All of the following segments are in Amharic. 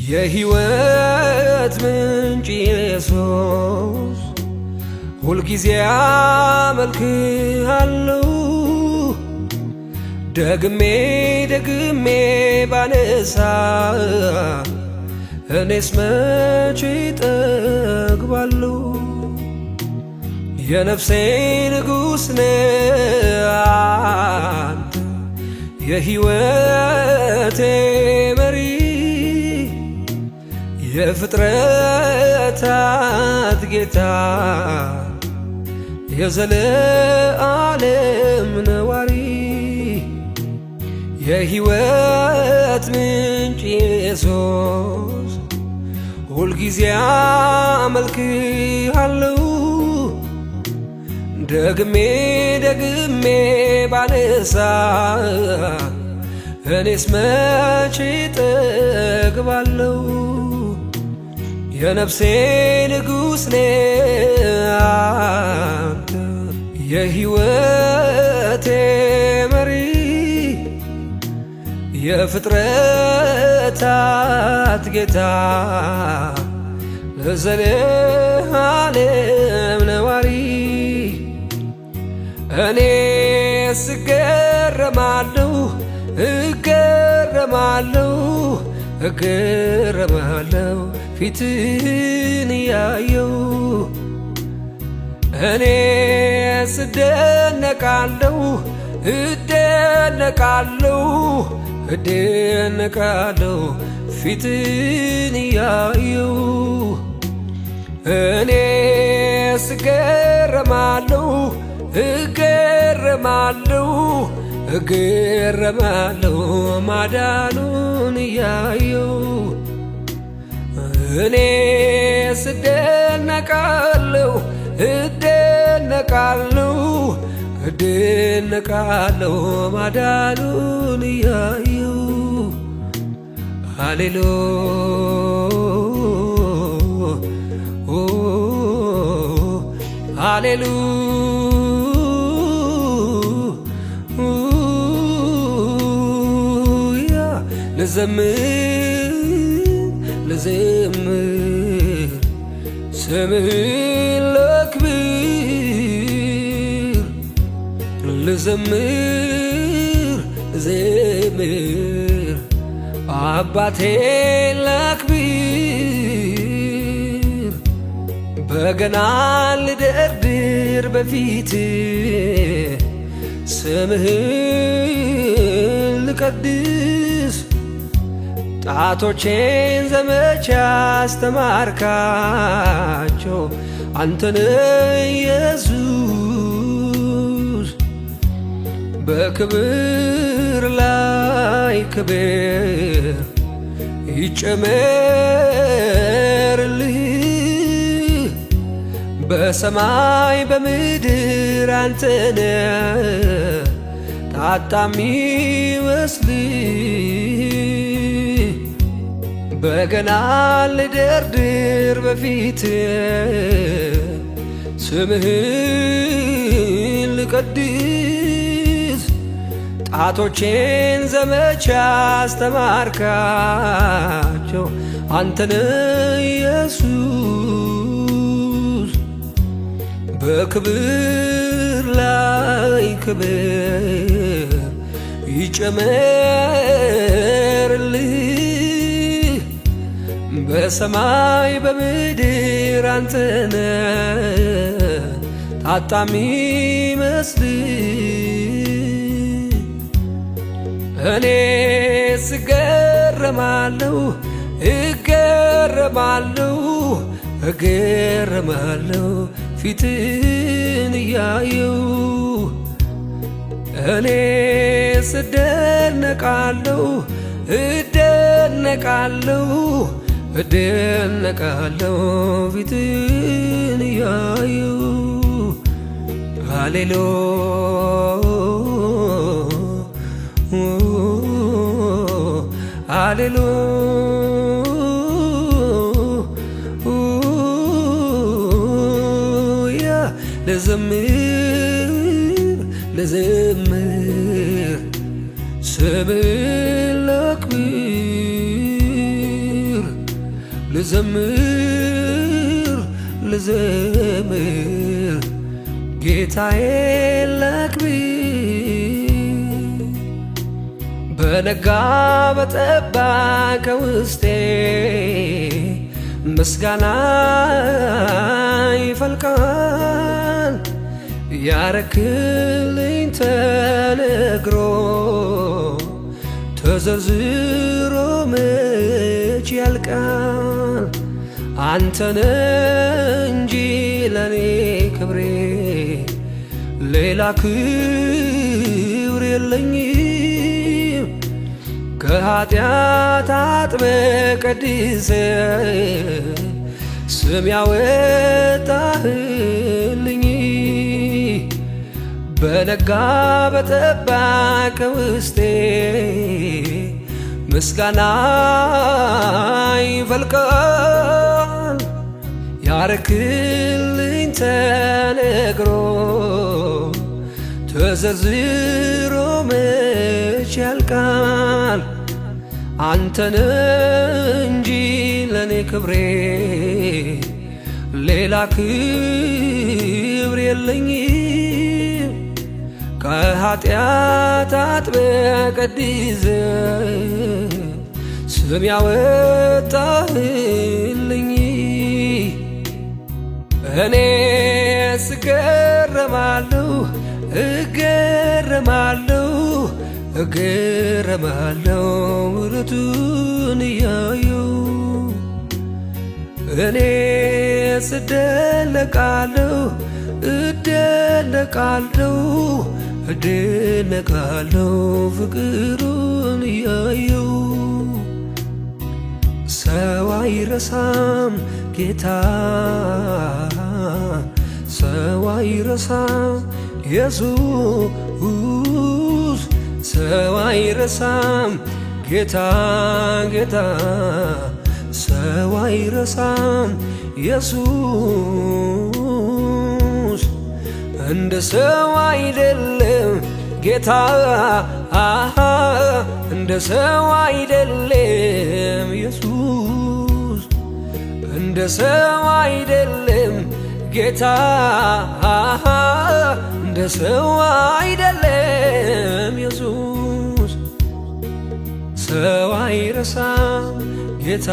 የሕይወት ምንጭ ኢየሱስ ሁልጊዜ አመልክሃለሁ። ደግሜ ደግሜ ባነሳ እኔስ መቼ እጠግባለሁ። የነፍሴ ንጉሥ ነህ አንተ፣ የሕይወቴ መሪ፣ የፍጥረታት ጌታ፣ የዘለዓለም ነዋሪ። የሕይወት ምንጭ ኢየሱስ ሁልጊዜ አመልክሃለሁ። ደግሜ ደግሜ ባነሳ እኔስ መቼ እጠግባለሁ። የነፍሴ ንጉሥ ነህ አንተ፣ የሕይወቴ መሪ፣ የፍጥረታት ጌታ፣ ለዘለዓለም ነዋሪ። እኔስ እገረማለሁ እገረማለሁ እገረማለሁ ፊትህን እያየሁ። እኔስ እደነቃለሁ እደነቃለሁ እደነቃለሁ ፊትህን እያየሁ። እኔስ እገረማለሁ እገረማለሁ እገረማለሁ ማዳኑን እያየሁ። እኔስ እደነቃለሁ እደነቃለሁ እደነቃለሁ ማዳኑን እያየሁ። ሃሌሉያ ሃሌሉያ። ልዘምር ልዘምር ስምህን ላክብር፣ ልዘምር ልዘምር አባቴን ላክብር። በገና ልደርድር በፊት ስምህን ልቀድስ፣ ጣቶቼን ዘመቻ አስተማርካቸው አንተን ኢየሱስ። በክብር ላይ ክብር ይጨመርልህ፣ በሰማይ በምድር አንተነ ታጣሚ መስልህ። በገና ልደርድር በፊት ስምህን ልቀድስ፣ ጣቶቼን ዘመቻ አስተማርካቸው አንተን ኢየሱስ። በክብር ላይ ክብር ይጨመርልህ፣ በሰማይ በምድር አንተነ ታጣሚ መስልህ። እኔስ እገረማለሁ እገረማለሁ እገረማለሁ ፊትህን እያየሁ። እኔስ እደነቃለሁ እደነቃለሁ እደነቃለሁ ፊትህን እያየሁ። ሃሌሉያ ሃሌሉያ። ልዘምር ልዘምር ስምህን ላክብር ልዘምር ልዘምር ጌታዬ ላክብር በነጋ በጠባ ከውስጤ ምስጋና ይፈልቃል ያረክልኝ ተነግሮ ተዘርዝሮ መች ያልቃል አንተነ እንጂ ለኔ ክብሬ ሌላ ክብር የለኝም ከኃጢአት አጥበህ ቀድሰህ ስም ያወጣህልኝ በነጋ በጠባ ከውስጤ ምስጋና ይፈልቃል ያረክልኝ ተነግሮ ተዘርዝሮ መች ያልቃል አንተነ እንጂ ለኔ ክብሬ ሌላ ክብር የለኝም ከኃጢአት አጥበህ ቀድሰህ ስም ያወጣህልኝ እኔስ እገረማለሁ እገረማለሁ እገረማለሁ ምሕረቱን እያየሁ እኔስ እደነቃለሁ እደነቃለሁ እደነቃለሁ ፍቅሩን እያየሁ ሰው አይረሳም ጌታ ሰው አይረሳም ኢየሱስ ሰው አይረሳም ጌታ ጌታ ሰው አይረሳም ኢየሱስ እንደ ሰው አይደለም ጌታ እንደ ሰው አይደለም ኢየሱስ እንደ ሰው አይደለም ጌታ እንደ ሰው አይደለም ኢየሱስ ሰው አይረሳም ጌታ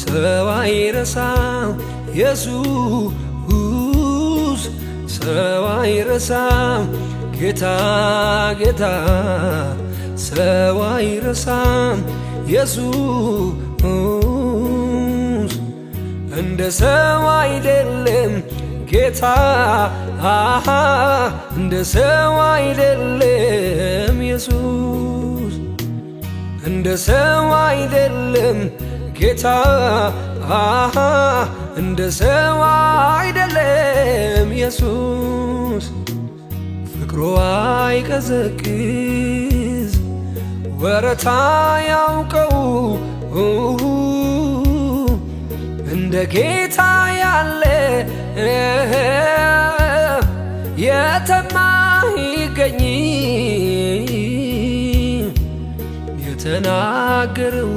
ሰው አይረሳም ኢየሱስ ሰው አይረሳም ጌታ ጌታ ሰው አይረሳም ኢየሱስ እንደ ሰው አይደለም ጌታ እንደ ሰው አይደለም ኢየሱስ እንደ ሰው አይደለም ጌታ እንደ ሰው አይደለም ኢየሱስ ፍቅሩ አይቀዘቅዝ ወረታ ያውቀው እንደ ጌታ ያለ የተማ ይገኝ የተናገረው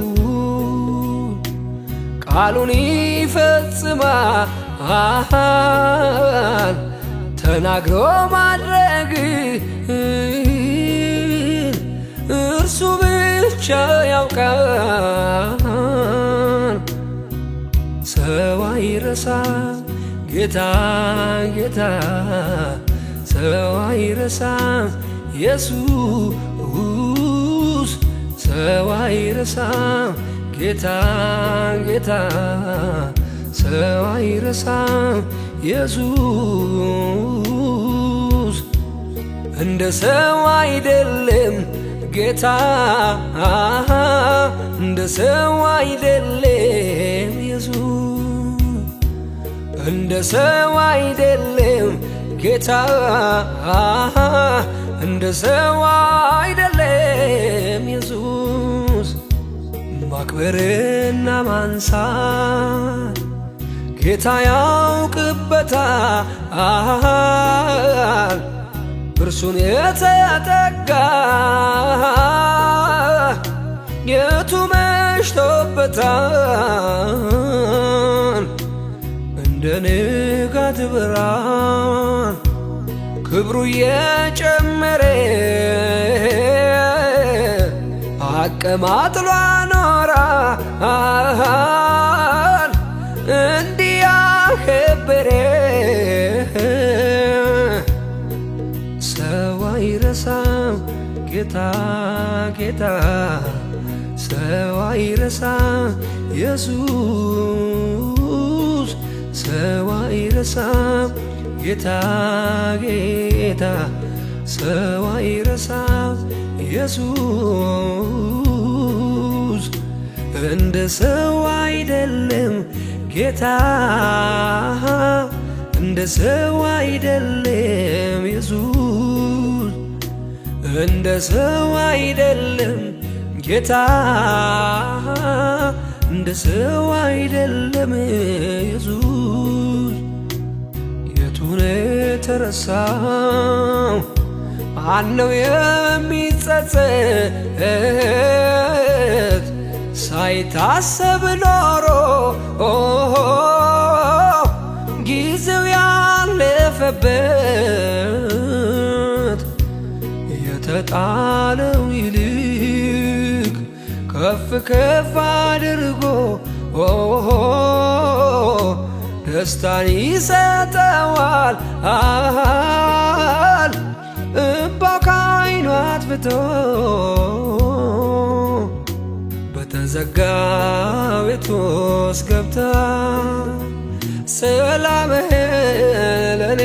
ቃሉን ይፈጽማል ተናግሮ ማድረግ እርሱ ብቻ ያውቃል ሰው አይረሳም ጌታ ጌታ ሰው አይረሳም ኢየሱስ ሰው አይረሳም ጌታ ጌታ ሰው አይረሳም ኢየሱስ እንደ ሰው አይደለም ጌታ እንደ ሰው አይደለም ኢየሱስ እንደ ሰው አይደለም ጌታ እንደ ሰው አይደለም ኢየሱስ ማክበርና ማንሳት ጌታ ያውቅበታል እርሱን የተጠጋ የቱ መሽቶበታል እንደ ንጋት ብርሃን ክብሩ እየጨመረ አቀማጥሎ አኖራል እንዲህ ያከበረ ሰው አይረሳም ጌታ ጌታ ሰው አይረሳም ኢየሱስ ሰው አይረሳም ጌታ ጌታ ሰው አይረሳም ኢየሱስ እንደ ሰው አይደለም ጌታ እንደ ሰው አይደለም ኢየሱስ እንደ ሰው አይደለም ጌታ እንደ ሰው አይደለም ኢየሱስ የቱን የተረሳው ማነው የሚጸጸት ሳይታሰብ ኖሮ ጊዜው ያለፈበት የተጣለው ይልቅ ከፍ ከፍ አድርጎ ደስታን ይሰጠዋል እምባው ከዓይኑ አጥፍቶ በተዘጋ ቤት ውስጥ ገብታ ሰላምህን ለኔ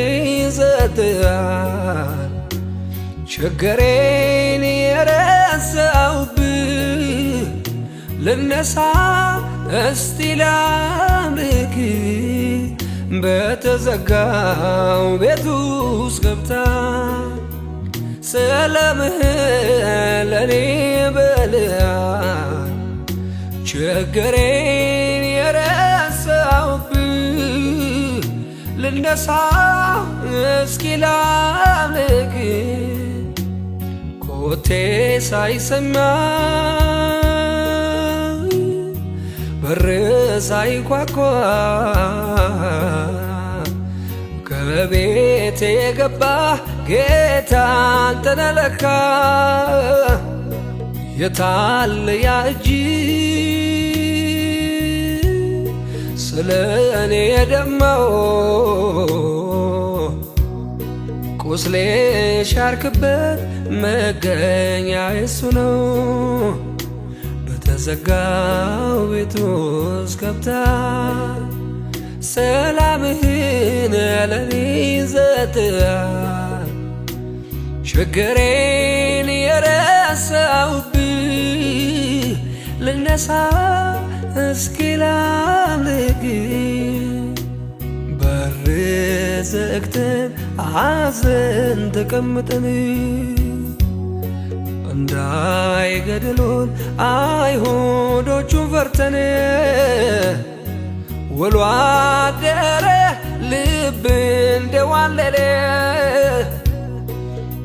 ሰጥተሃል ችግሬን የረሳሁብህ ልነሳ እስቲ ላምልክ በተዘጋው ቤት ውስጥ ገብታ ሰላምህን ለኔ በልሃል ችግሬን የረሳሁብህ ልነሳ እስኪ ላምልክ ኮቴ ሳይሰማኝ በር ሳይንኳኳ ከቤቴ የገባ ጌታ አንተ ነህ ለካ የታለ ያ እጅ ስለ እኔ የደማው ቁስሌ ሻርክበት መገኛ የሱ ነው በተዘጋው ቤት ውስጥ ገብታ ሰላምህን ለኔ ሰጥተሃል ችግሬን የረሳሁብህ ልነሳ እስኪ ላምልክ በር ዘግተን አዘን ተቀምጠን እንዳይገድሉን አይሁዶቹን ፈርተን ውሎ አደረ ልብ እንደዋለለ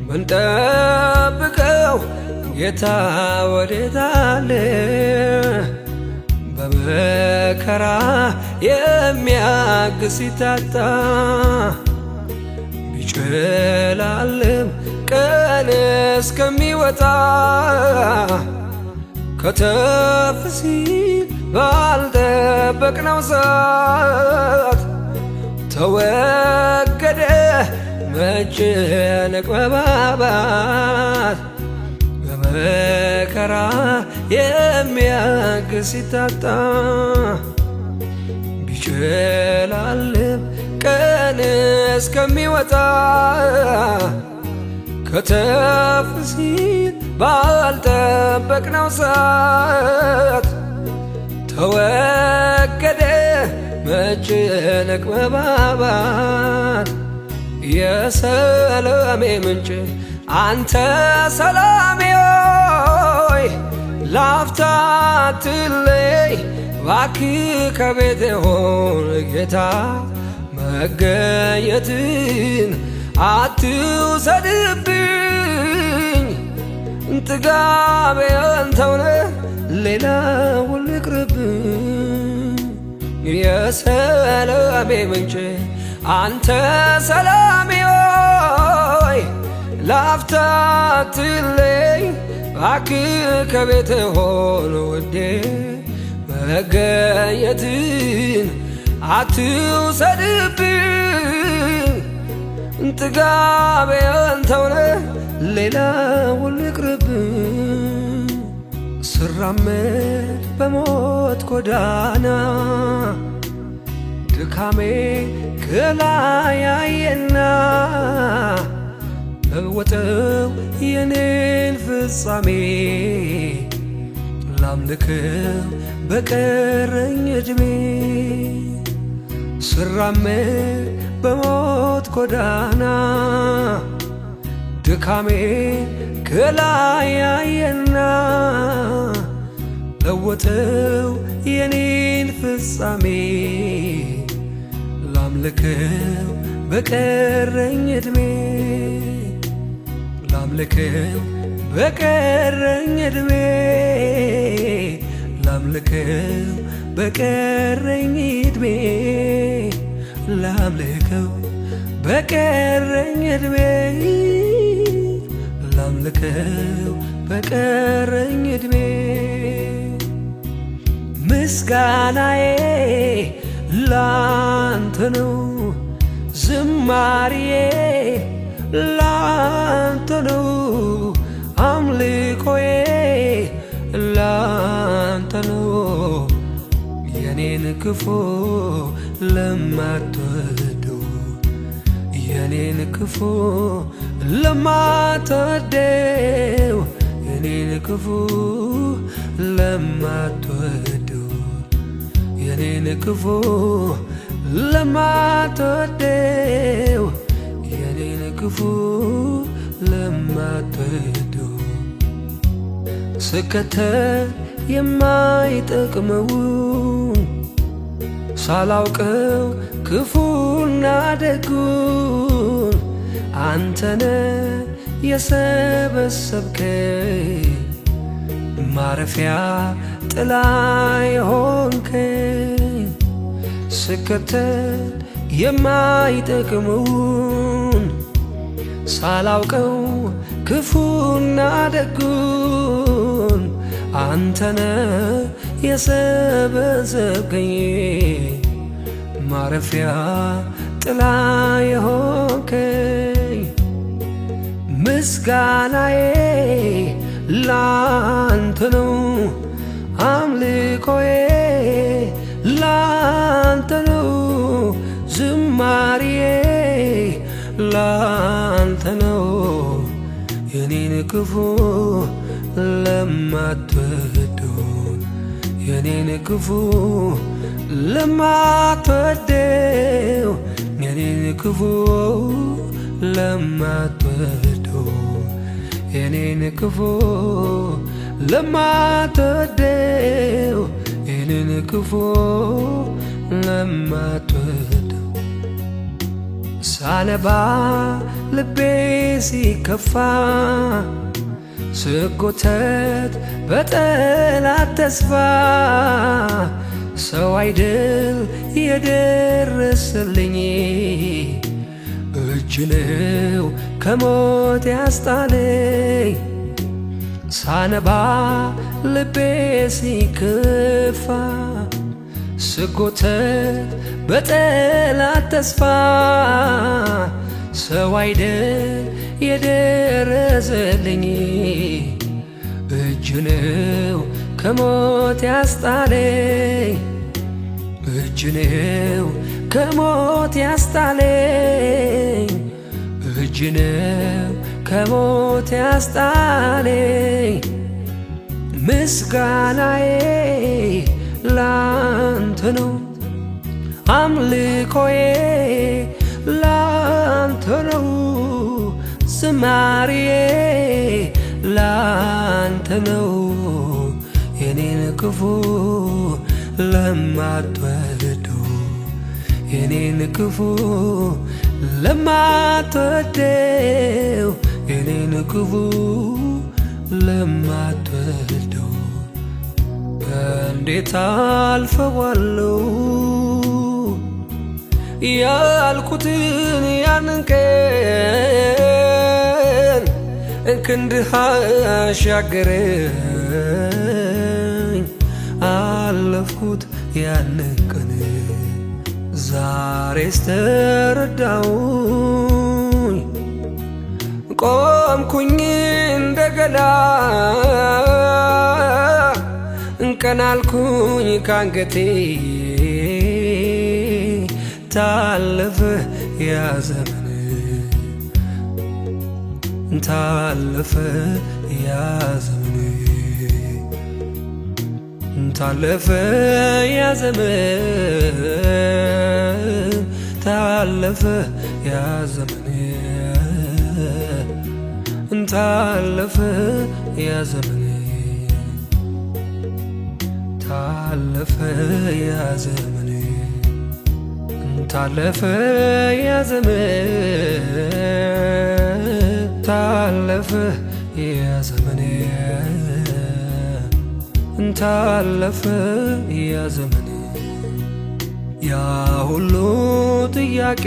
ምንጠብቀው ጌታ ወዴት አለ በመከራ የሚያግዝ ሲታጣ ቢጨላልም ቀን እስከሚወጣ ከተፍ ሲል ባልጠበቅነው ሰዓት ተወገደ መጨነቅ መባባት በመከራ የሚያግዝ ሲታጣ ቢጨላልም ቀን እስከሚወጣ ከተፍ ሲል ባልጠበቅነው ሰዓት ተወገደ መጨነቅ መባባት የሰላሜ ምንጭ አንተ ሰላሜ ሆይ ላፍታ አትለይ እባክህ ከቤቴ ሆን ጌታ መገኘትን አትውሰድብኝ ጥጋቤ አንተው ነህ ሌላ ሁሉ የሰላሜ ምንጭ አንተ ሰላሜ ሆይ ላፍታ አትለይ እባክህ ከቤት ሆኖ ውዴ መገኘትን አትውሰድብኝ ጥጋቤ አንተው ነህ ሌላውን ይቅርብኝ ስራመድ በሞት ጎዳና ድካሜ ከላይ አየና ለወጠው የኔን ፍጻሜ ላምልክው በቀረኝ ዕድሜ ስራመድ በሞት ጎዳና ድካሜ ከላይ አየና ለወጠው የኔን ፍጻሜ ላምልክው በቀረኝ ዕድሜ ላምልክው በቀረኝ ዕድሜ ላምልክው በቀረኝ ዕድሜ ላምልክው በቀረኝ ዕድሜ ላምልክው በቀረኝ ዕድሜ ምስጋናዬ ላንተ ነው ዝማሬዬ ላንተ ነው አምልኮዬ ላንተ ነው የኔን ክፉ ለማትወደው የኔን ክፉ ለማትወደው የኔን ክፉ ለማትወደው የኔን ክፉ ለማትወደው የኔን ክፉ ለማትወደው ስከተል የማይጠቅመውን ሳላውቀው ክፉና ደጉን አንተነ የሰበሰብከኝ ማረፊያ ጥላ የሆንከኝ ስከተል የማይጠቅመውን ሳላውቀው ክፉና ደጉን አንተነ የሰበሰብከኝ ማረፊያ ጥላ የሆንከኝ ምስጋናዬ ላንተ ነው አምልኮዬ ላንተ ነው ዝማሬዬ ላንተ ነው የኔን ክፉ ለማትወደው የኔን ክፉ ለማትወደው የኔን ክፉ ለማትወደው የኔን ክፉ ለማትወደው የኔን ክፉ ለማትወደው ሳነባ ልቤ ሲከፋ ስጎተት በጠላት ተስፋ ሰው አይደል የደረሰልኝ እጅ ነው ከሞት ያስጣለኝ ሳነባ ልቤ ሲከፋ ስጎተት በጠላት ተስፋ ሰው አይደል የደረሰልኝ እጅ ነው ከሞት ያስጣለኝ እጅ ነው ከሞት ያስጣለኝ እጅ ነው ከሞት ያስጣለኝ ምስጋናዬ ላንተ ነው አምልኮዬ ላንተ ነው ዝማሬዬ ላንተ ነው የኔን ክፉ ለማትወደው የኔን ክፉ ለማትወደው የኔን ክፉ ለማትወደው እንዴት አልፈዋለሁ ያልኩትን ያንን ቀን ክንድህ አሻገረኝ አለፍኩት ያንን ቀን ዛሬስ ተረዳሁኝ ቆምኩኝ እንደገና ቀና አልኩኝ ካንገቴ ታለፈ ያ ዘመን ታለፈ ያ ዘመን ታለፈ ያ ዘመን ታለፈ ያ ዘመን ታለፈ ያ ዘመን ታለፈ ያ ዘመን ታለፈ ያ ዘመን ታለፈ ያ ዘመን ታለፈ ያ ዘመን ያ ሁሉ ጥያቄ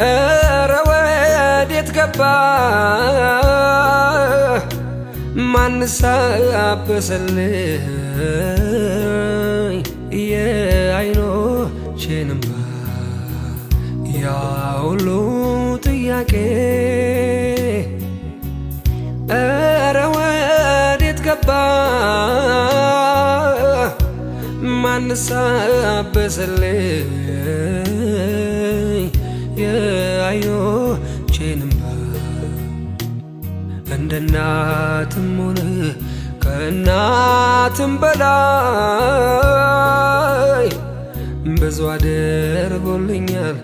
እረ ወዴት ገባ ማንስ አበሰልኝ የዓይኖቼን እንባ ያ ሁሉ ጥያቄ እረ ወዴት ገባ ማንስ አበሰልኝ የዓይኖቼን እንባ እንደ እናትም ሆነ ከእናትም በላይ ብዙ አድርጎልኛል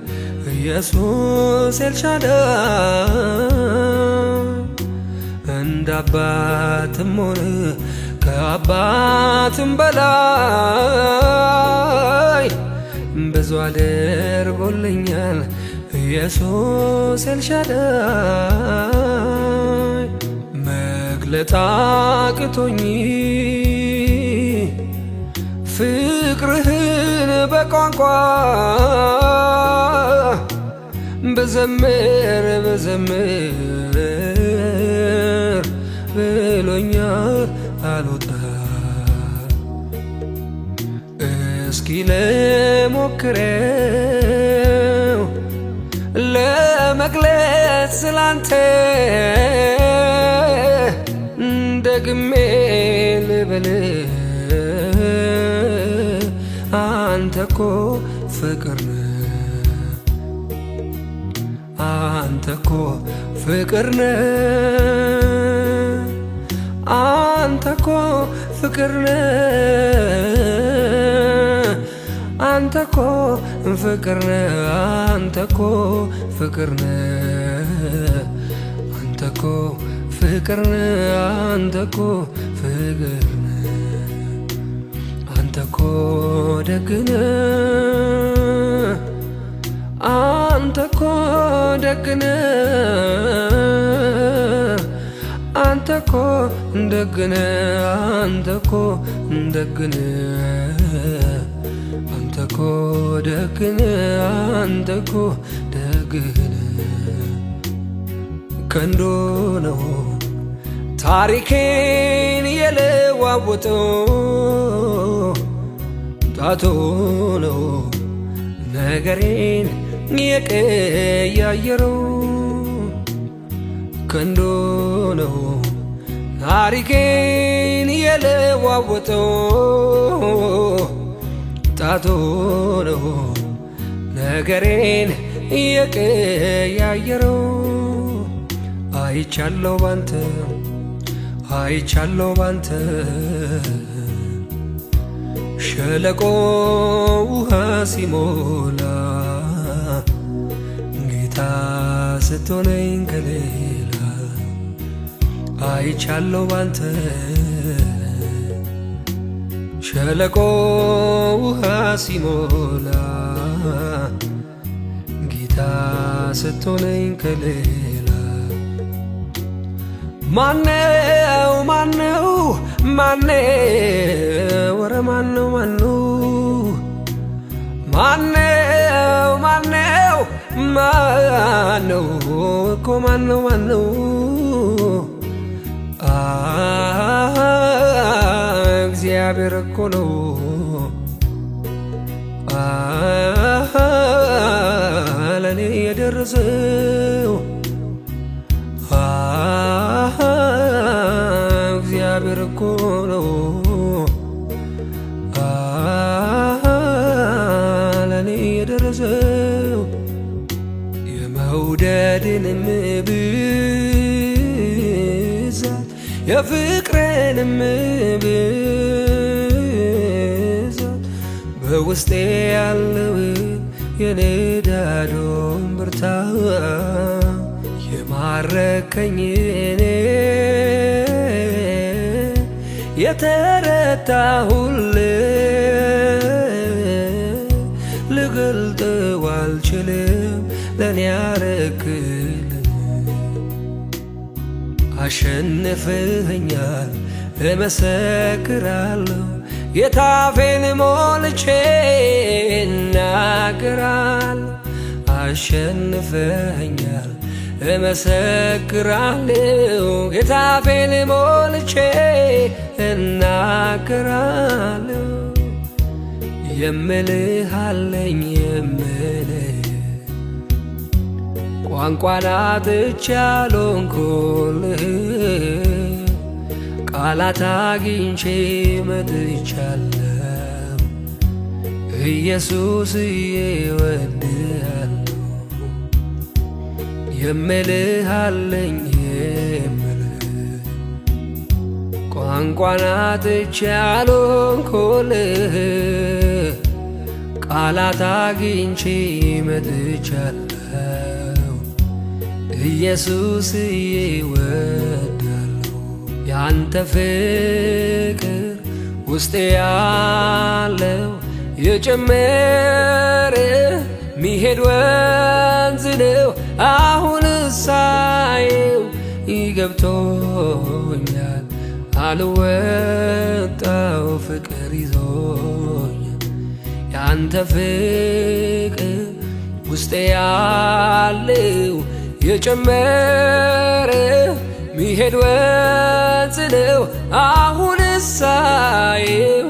ኢየሱስ ኤልሻዳይ እንደ አባትም ሆነ ከአባትም በላይ ብዙ አድርጎልኛል ኢየሱስ ኤልሻዳይ መግለጥ አቅቶኝ ፍቅርህን በቋንቋ ብዘምር ብሎኛል አልወጣ እስኪ ልሞክረው ለመግለጽ ስላንተ ደግሜ ልበል አንተኮ ፍቅር ነህ አንተኮ ፍቅር ነህ አንተኮ ፍቅር ነህ አንተኮ ፍቅር ነህ አንተኮ ፍቅር ነህ አንተኮ ፍቅር ነህ አንተኮ ፍቅር ነህ አንተኮ ደግ ነህ አንተኮ ደግ ነህ አንተኮ ደግ ነህ አንተኮ ደግ ነህ አንተኮ ደግ ነህ አንተኮ ደግ ነህ ክንዱ ነው ታሪኬን የለዋወጠው ጣቱ ነው ነገሬን የቀያየረው ክንዱ ነው ታሪኬን የለዋወጠው ጣቱ ነው ነገሬን የቀያየረው አይቻለው ባንተ አይቻለው ባንተ ሸለቆ ውሃ ሲሞላ ጌታ ስትሆነኝ ከሌላ አይቻለው ባንተ ሸለቆ ውሃ ሲሞላ ጌታ ስትሆነኝ ከሌላ ማነው ማነው ማነው ወረ ማነው ማነው ማነው ማነው ማነው እኮ ማነው እግዚአብሔር እኮ ነው ለኔ የደረሰው እግዚአብሔር እኮ ነው ለኔ የደረሰው የመውደድንም ብዛት የፍቅርንም ብዛት በውስጤ ያለውን የንዳዱን ብርታት የማረከኝ እኔ የተረታሁልህ ልገልጠው አልችልም ለኔ ያረክልኝ አሸንፈኸኛል እመሰክራለሁ ጌታዬን ሞልቼ እናገራለሁ አሸንፈኸኛል እመሰክራለሁ ጌታዬን ሞልቼ እናገራለሁ የምልህ አለኝ የምልህ ቋንቋን አጥቼ አልሆንኩልህ ቃላት አግኝቼ መጥቻለሁ ኢየሱስዬ እወድሃለሁ የምልህ አለኝ የምልህ ቋንቋን አጥቼ አልሆንኩልህ ቃላት አግኝቼ መጥቻለሁ ኢየሱስዬ እወድሃለሁ ያንተ ፍቅር ውስጤ ያለው የጨመረ ሚሄድ ወንዝ ነው አሁን ሳየው ይገብቶኛል አልወጣው ፍቅር ይዞኛል ያንተ ፍቅር ውስጤ ያለው የጨመረ ሚሄድ ወንዝ ነው አሁን ሳየው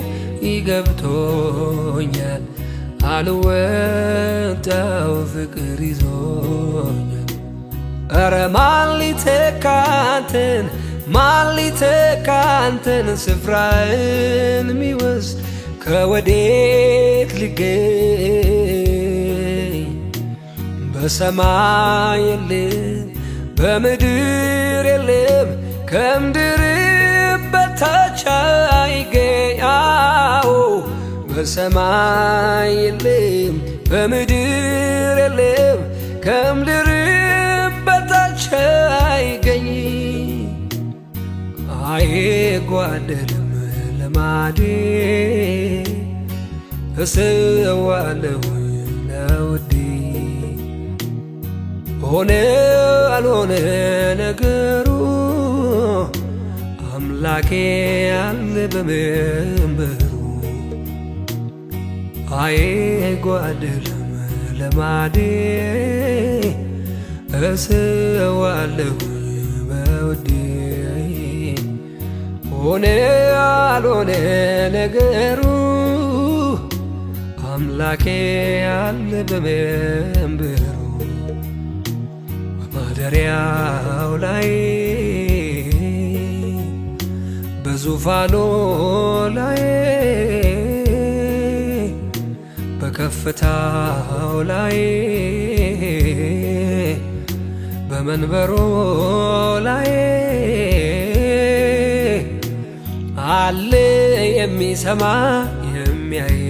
ይገብቶኛል አልወጣው ፍቅር ይዞኛል ኧረ ማን ሊተካ አንተን ስፍራህን ሚወስድ ከወዴት ሊገኝ በሰማይ የለም በምድር የለም ከምድር በታች አይገኝ በሰማይ የለም በምድር የለም ከምድር በታች አይገኝ አይጓደልም ልማዴ እሰዋለሁ ለውዴ ሆነ አልሆነ ነገሩ አምላኬ ያለ በመንበሩ አይጓደልም ልማዴ እሰዋለሁ በውዴ ሆነ አልሆነ ነገሩ አምላኬ ያለ በመንበሩ በማደሪያው ላይ በዙፋኑ ላይ በከፍታው ላይ በመንበሩ ላይ አለ የሚሰማ የሚያይ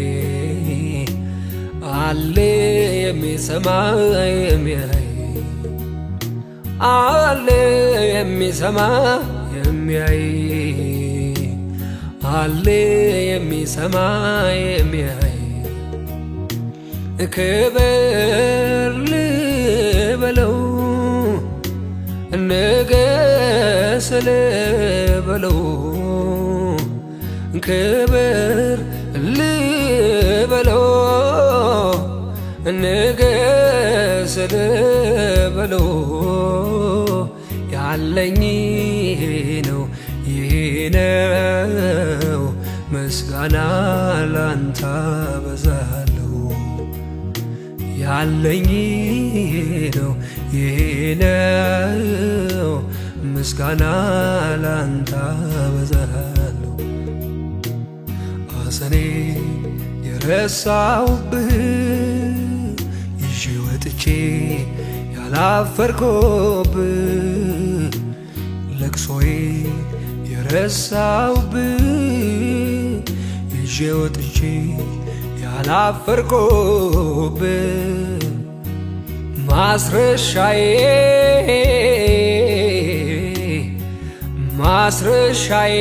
አለ የሚሰማ የሚያይ አለ የሚሰማ የሚያይ አለ የሚሰማ የሚያይ ክብር ልበለው ንገስ ልበለው ክብር ልበለው ንገስ ልበሎ ያለኝ ነው ይሄ ነው ምስጋና ላንተ አበዛለሁ ያለኝ ነው ይሄ ነው ምስጋና ላንተ አበዛለሁ ሐዘኔ የረሳሁብህ ይዤ ወጥቼ ያላፈርኩብህ ለቅሶዬ የረሳሁብህ ይዤ ወጥቼ ያላፈርኩብህ ማስረሻዬ ማስረሻዬ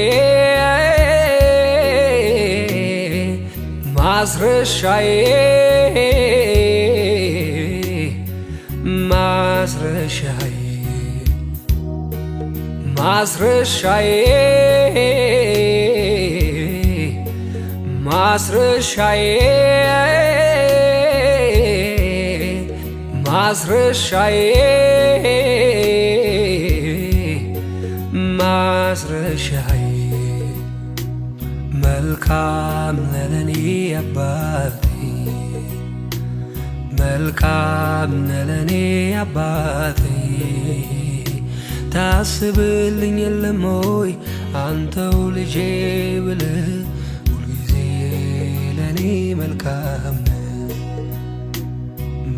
ማስረሻዬ ማስረሻዬ ማስረሻዬ ማስረሻዬ ማስረሻዬ ማስረሻዬ መልካም ነህ አባቴ መልካም ነህ አባቴ ታስብልኝ የለም ሆይ አንተው ልጄ ብለህ ሁልጊዜ ለኔ መልካም ነህ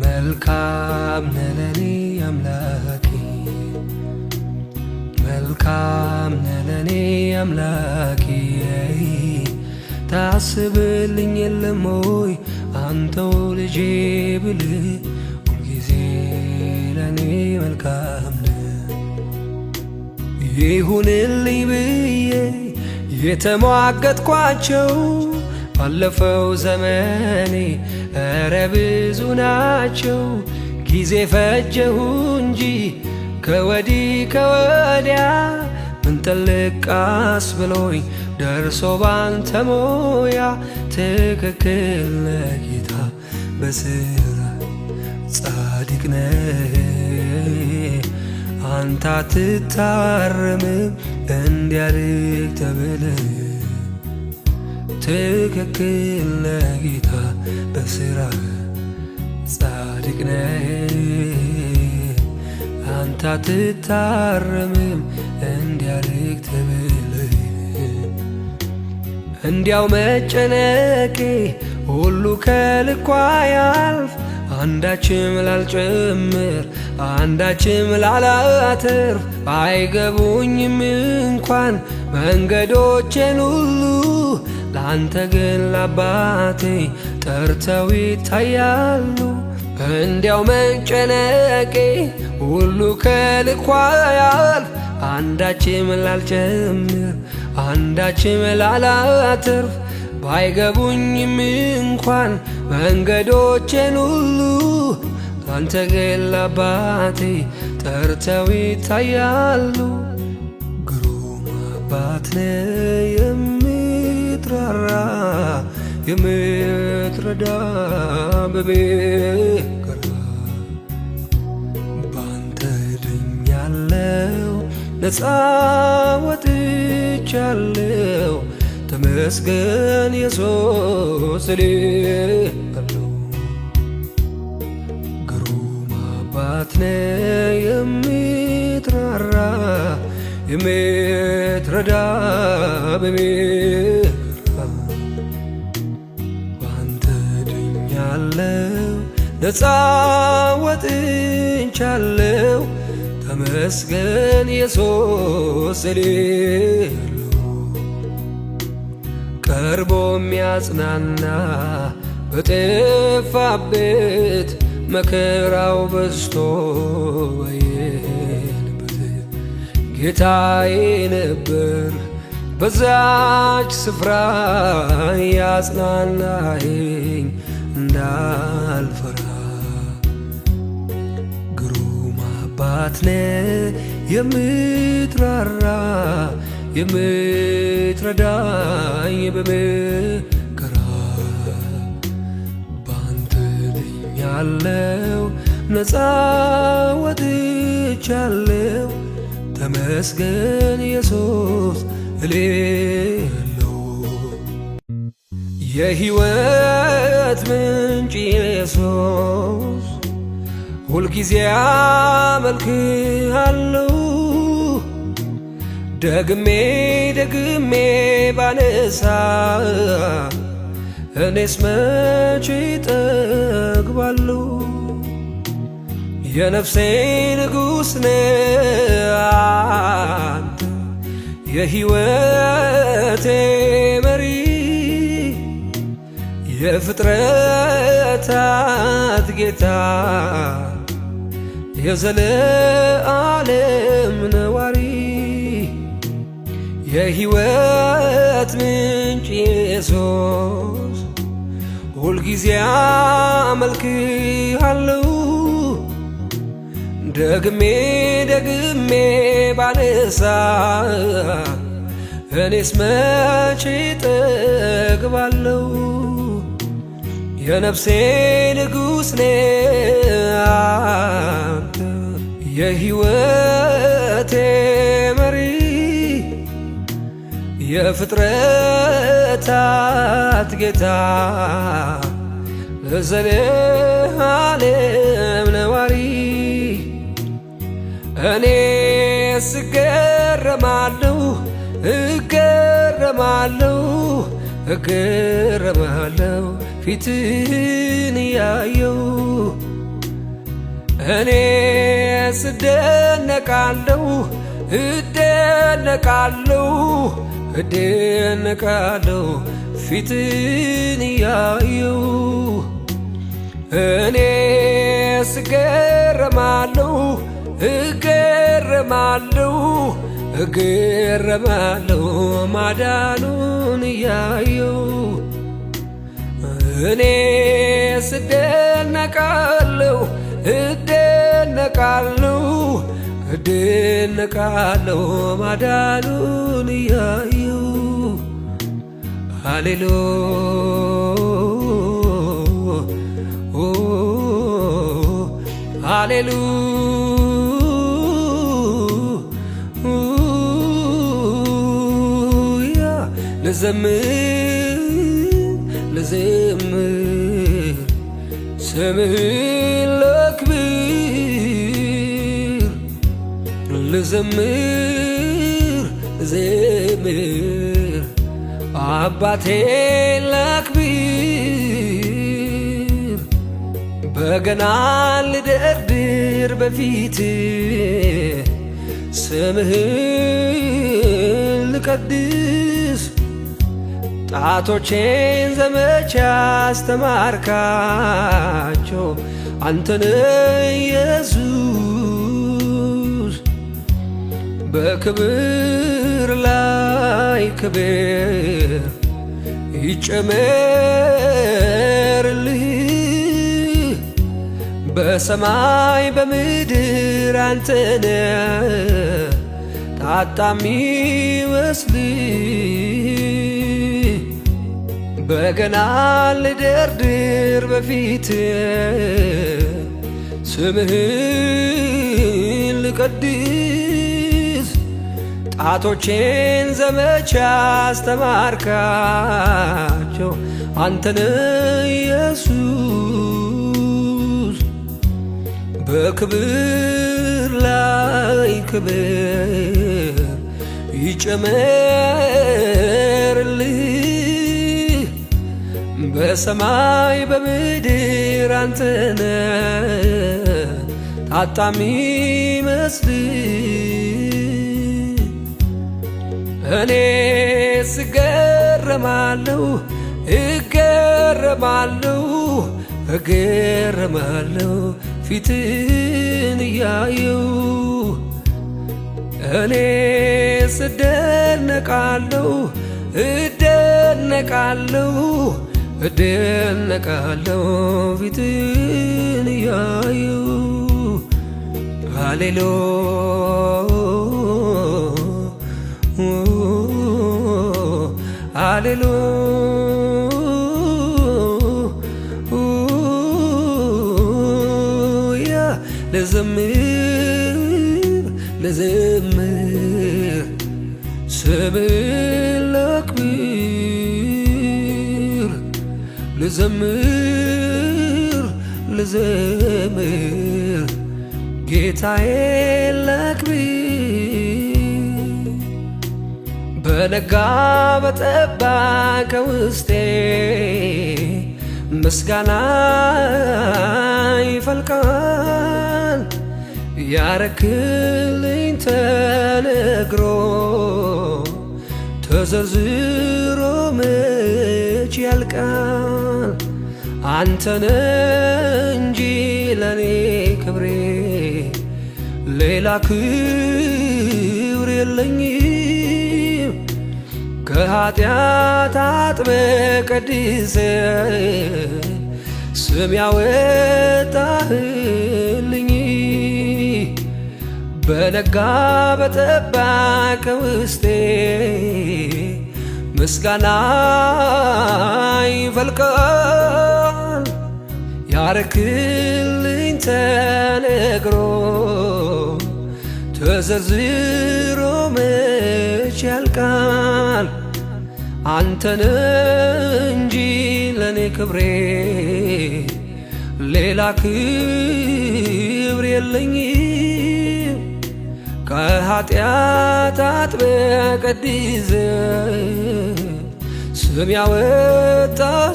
መልካም ነህ ለኔ አምላኬ መልካም ነህ ለኔ አምላኬ ታስብልኝ የለም ሆይ አንተው ልጄ ብለህ ሁልጊዜ ለኔ መልካም ነህ ይሁንልኝ ብዬ የተሟገትኳቸው ባለፈው ዘመኔ እረ ብዙ ናቸው ጊዜ ፈጀሁ እንጂ ከወዲህ ከወዲያ ምን ጥልቃስ ብሎኝ ደርሶ ባንተ ሞያ ትክክል ነህ ጌታ በስራ ጻድቅ ነህ አንተ አትታረምም እንዲያድግ ተብለህ ትክክል ነህ ጌታ በስራ ጻድቅ ነህ አንተ አትታረምም እንዲያድግ ተብለህ እንዲያው መጨነቄ ሁሉ ከልኳ ያልፍ አንዳችም ላልጨምር አንዳችም ላላተርፍ አይገቡኝም እንኳን መንገዶቼን ሁሉ ላንተ ግን ለአባቴ ጠርተው ይታያሉ እንዲያው መጨነቄ ሁሉ ከልኳ ያልፍ አንዳችም ላልጨምር አንዳችም ላላተርፍ ባይገቡኝም እንኳን መንገዶቼን ሁሉ አንተ ግን ለአባቴ ጠርተው ይታያሉ ግሩም አባት ነህ የምትራራ የምትረዳ በመከራ ባንተ ድኛለሁ ነፃ ወጥቻለሁ ተመስገን ኢየሱስ እልሃለሁ ግሩም አባት ነህ የምትራራ የምትረዳ በመከራ ባንተ ድኛለሁ ነፃ ወጥቻለሁ ተመስገን ኢየሱስ እልሃለሁ ቀርቦ የሚያጽናና በጠፋበት መከራው በዝቶ ባየንበት ጌታዬ ነበር በዛች ስፍራ ያጽናናኝ እንዳልፈራ ግሩም አባት ነህ የምትራራ የምትረዳኝ በመከራ ባንተ ድኛለሁ አለው ነፃ ወጥቻለሁ ተመስገን ኢየሱስ እልለው የሕይወት ምንጭ ኢየሱስ ሁልጊዜ አመልክሃለሁ ደግሜ ደግሜ ባነሳ እኔስ መቼ እጠግባለሁ የነፍሴ ንጉሥ ነህ አንተ የሕይወቴ መሪ የፍጥረታት ጌታ የዘለዓለም ነዋሪ የሕይወት ምንጭ ኢየሱስ ሁልጊዜ አመልክሃለሁ ደግሜ ደግሜ ባነሳ እኔስ መቼ እጠግባለሁ የነፍሴ ንጉሥ ነህ አንተ የሕይወቴ መሪ የፍጥረታት ጌታ ለዘለዓለም ነዋሪ እኔ እገረማለሁ እገረማለሁ እገረማለሁ ፊትህን ያየው እኔ እደነቃለሁ እደነቃለሁ እደነቃለሁ ፊትህን ያየው እኔ እገረማለሁ እገረማለሁ እገረማለሁ ማዳኑን ያየው እኔ እደነቃለሁ እደነቃለሁ እደነቃለሁ ማዳኑን ያየው ሃሌሉያ ሃሌሉያ ልዘምር ልዘምር ስምህን ላክብር ልዘምር ልዘምር አባቴን ላክብር በገና ልደርድር በፊት ስምህን ልቀድስ ጣቶቼን ዘመቻ አስተማርካቸው አንተን ኢየሱስ በክብር ላይ ክብር ይጨመርልህ በሰማይ በምድር አንተነ ታጣሚ መስልህ በገና ልደርድር በፊት ስምህን ልቀድስ ጣቶቼን ዘመቻ አስተማርካቸው አንተን ኢየሱስ በክብር ላይ ክብር ይጨመርልህ በሰማይ በምድር አንተነ ታጣሚ መስልህ እኔ እገረማለሁ እገረማለሁ እገረማለሁ ፊትህን እያየው እኔ እደነቃለሁ እደነቃለሁ እደነቃለሁ ፊትህን እያየው ሃሌሉያ ሃሌሉያ ልዘምር ልዘምር ስምህን ላክብር ልዘምር ልዘምር ጌታዬን ላክብር በነጋ በጠባ ከውስጤ ምስጋና ይፈልቃል ያረክልኝ ተነግሮ ተዘርዝሮ መች ያልቃል አንተነ እንጂ ለኔ ክብሬ ሌላ ክብር የለኝም ከኃጢአት አጥበህ ቀድሰህ ስም ያወጣህልኝ በነጋ በጠባ ከውስጤ ምስጋና ይፈልቃል ያረክልኝ ተነግሮ ተዘርዝሮ መች ያልቃል አንተነ እንጂ ለኔ ክብሬ ሌላ ክብር የለኝም ከኃጢአት አጥበህ ቀድሰህ ስም ያወጣህልኝ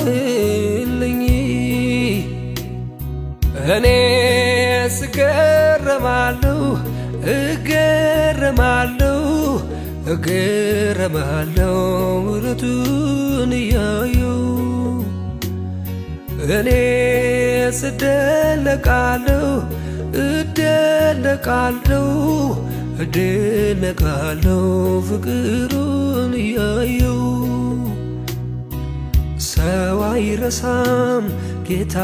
እኔስ እገረማለሁ እገረማለሁ እገረማለሁ ምሕረቱን እያየሁ እኔስ እደነቃለሁ እደነቃለሁ እደነቃለሁ ፍቅሩን እያየሁ ሰው አይረሳም ጌታ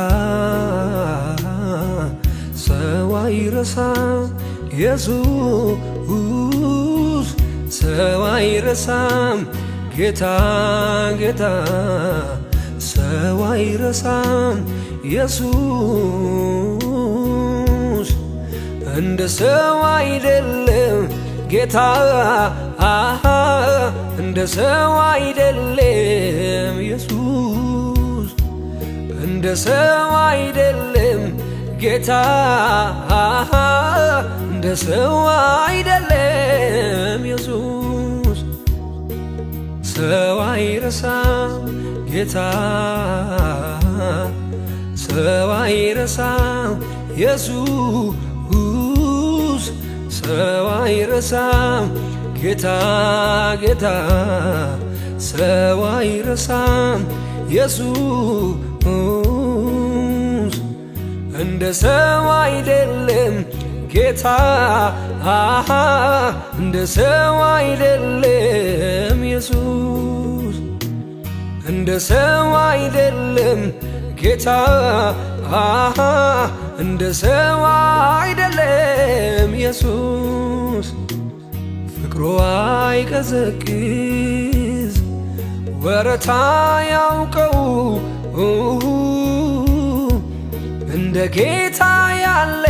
ሰው አይረሳም ኢየሱስ ሰው አይረሳም ጌታ ጌታ ሰው አይረሳም ኢየሱስ እንደ ሰው አይደለም ጌታ እንደ ሰው አይደለም ኢየሱስ እንደ ሰው አይደለም ጌታ እንደ ሰው አይደለም ኢየሱስ ሰው አይረሳም ጌታ ሰው አይረሳም ኢየሱስ ሰው አይረሳም ጌታ ጌታ ሰው አይረሳም ኢየሱስ እንደ ሰው አይደለም ጌታ እንደ ሰው አይደለም ኢየሱስ እንደ ሰው አይደለም ጌታ እንደ ሰው አይደለም ኢየሱስ ፍቅሩ አይቀዘቅዝ ወረታ ያውቀው እንደ ጌታ ያለ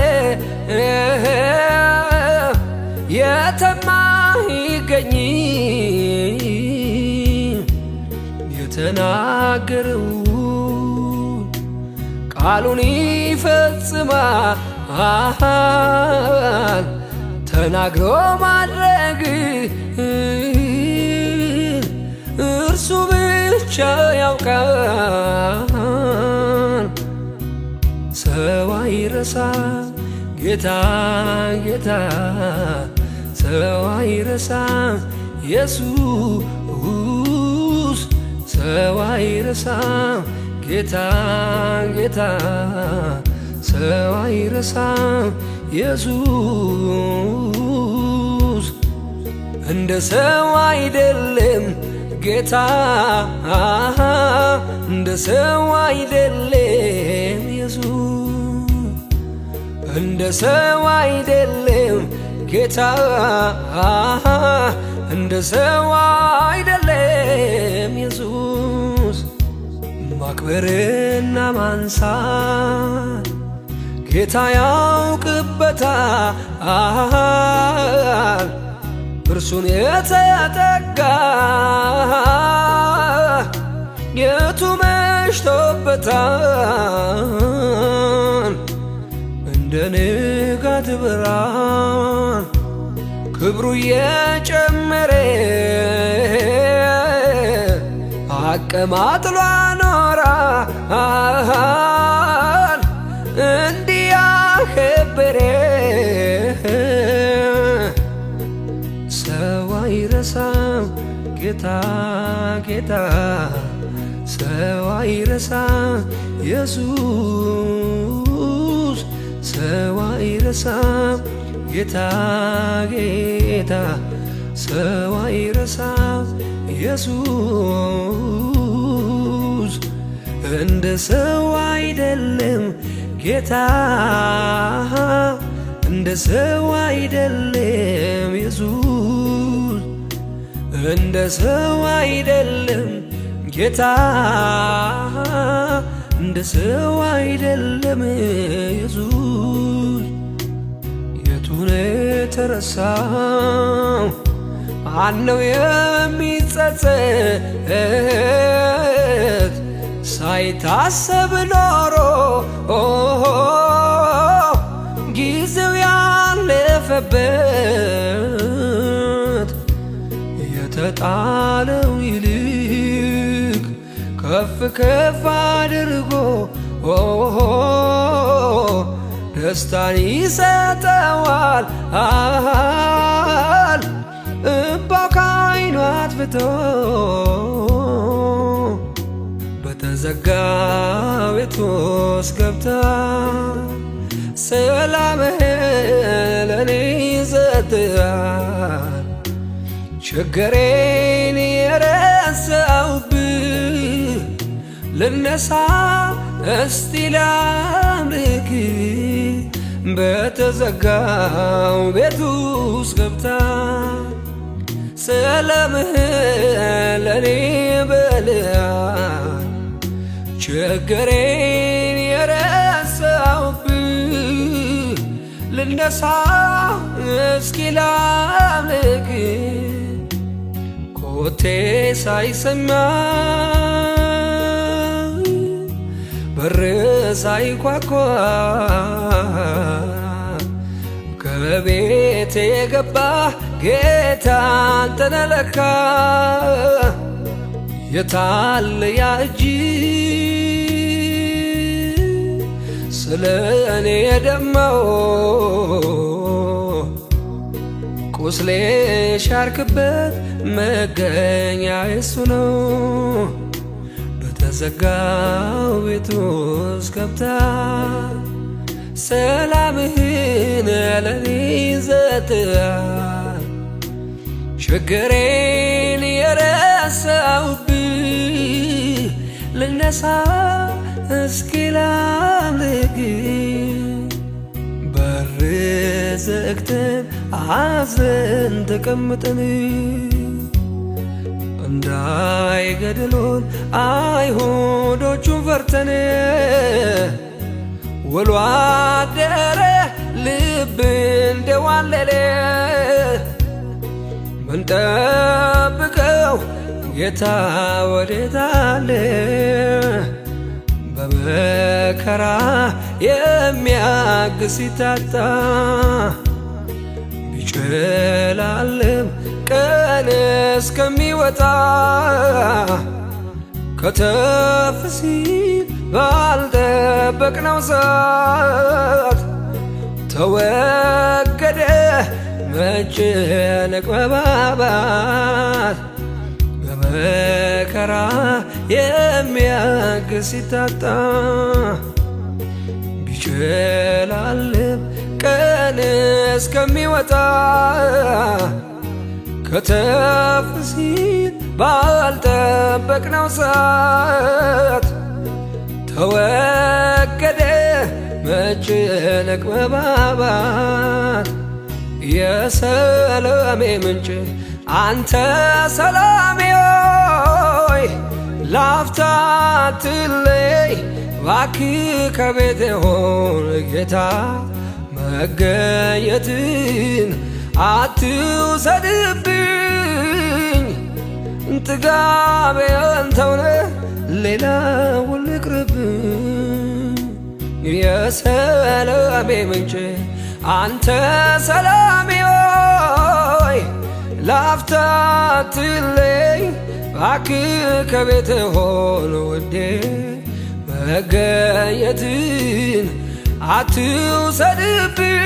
የተማ ይገኝ የተናገረው ቃሉን ይፈጽማል ተናግሮ ማድረግ እርሱ ብቻ ያውቃል ሰው አይረሳም ጌታ ጌታ ሰው አይረሳም ኢየሱስ ሰው አይረሳም ጌታ ጌታ ሰው አይረሳም ኢየሱስ እንደ ሰው አይደለም ጌታ እንደ ሰው አይደለም ኢየሱስ እንደ ሰው አይደለም ጌታ እንደ ሰው አይደለም ኢየሱስ ማክበርና ማንሳት ጌታ ያውቅበታል መሽቶበታል እርሱን የተጠጋ የቱ መሽቶበታል እንደ ንጋት ብርሃን ክብሩ የጨመረ አቀማጥሎ አኖራል እንዲህ ያከበረ ሰው አይረሳም ጌታ ጌታ ሰው አይረሳም ኢየሱስ ሰው አይረሳም ጌታ ጌታ ሰው አይረሳም ኢየሱስ እንደ ሰው አይደለም ጌታ እንደ ሰው አይደለም ኢየሱስ እንደ ሰው አይደለም ጌታ እንደ ሰው አይደለም ኢየሱስ የቱን የተረሳው ማነው የሚጸጸት ሳይታሰብ ኖሮ ጊዜው ያለፈበት የተጣለው ይልቅ ከፍ ከፍ አድርጎ ደስታን ይሰጠዋል እምባው ከዓይኑ አጥፍቶ በተዘጋ ቤት ውስጥ ገብታ ሰላምህን ለኔ ሰጥተሃል ችግሬን የረሳሁብህ ልነሳ እስቲ ላምልክ በተዘጋው ቤት ውስጥ ገብታ ሰላምህን ለኔ በልሃል ችግሬን የረሳሁብህ ልነሳ እስኪ ላምልክ ኮቴ ሳይሰማኝ በር ሳይንኳኳ ከቤቴ የገባ ጌታ አንተ ነህ ለካ የታለ ያ እጅ ስለ እኔ የደማው ቁስሌ ሻርክበት መገኛ የሱ ነው በተዘጋው ቤት ውስጥ ገብታ ሰላምህን ለኔ ሰጥተሃል ችግሬን የረሳሁብህ ልነሳ እስኪ ላምልክ በር ዘግተን አዝነን ተቀምጠን እንዳይገድሉን አይሁዶቹን ፈርተን ውሎ አደረ ልብ እንደዋለለ ምንጠብቀው ጌታ ወዴት አለ በመከራ የሚያግዝ ሲታጣ ቢጨላልም ቀን እስከሚወጣ ከተፍ ሲል ባልጠበቅነው ሰዓት ተወገደ መጨነቅ መባባት በመከራ የሚያግዝ ሲታጣ ቢጨላልም ቀን እስከሚወጣ ከተፍ ሲል ባልጠበቅነው ሰዓት ተወገደ መጨነቅ መባባት የሰላሜ ምንጭ አንተ ሰላሜ ሆይ ላፍታ አትለይ እባክህ ከቤቴ ሆን ጌታ መገኘትን አትውሰድብኝ። ጥጋቤን ተውለህ ሌላውን ልቅርብኝ። የሰላሜ ምንጭ አንተ ሰላሜ ሆይ ላፍታ አትለይ እባክህ ከቤት ሆን ውዴ። መገኘትን አትውሰድብኝ።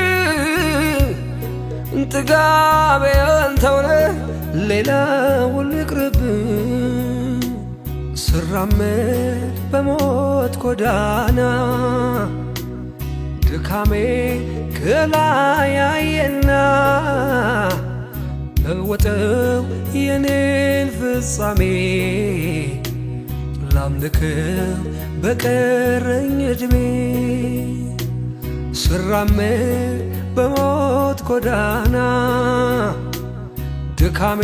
ጥጋቤን ተውለህ ሌላውን ልቅርብኝ። ስራመድ በሞት ጎዳና ድካሜ ከላይ አየና ለወጠው የኔን ፍጻሜ ላምልክህ በቀረኝ ዕድሜ። ስራመድ በሞት ጎዳና ድካሜ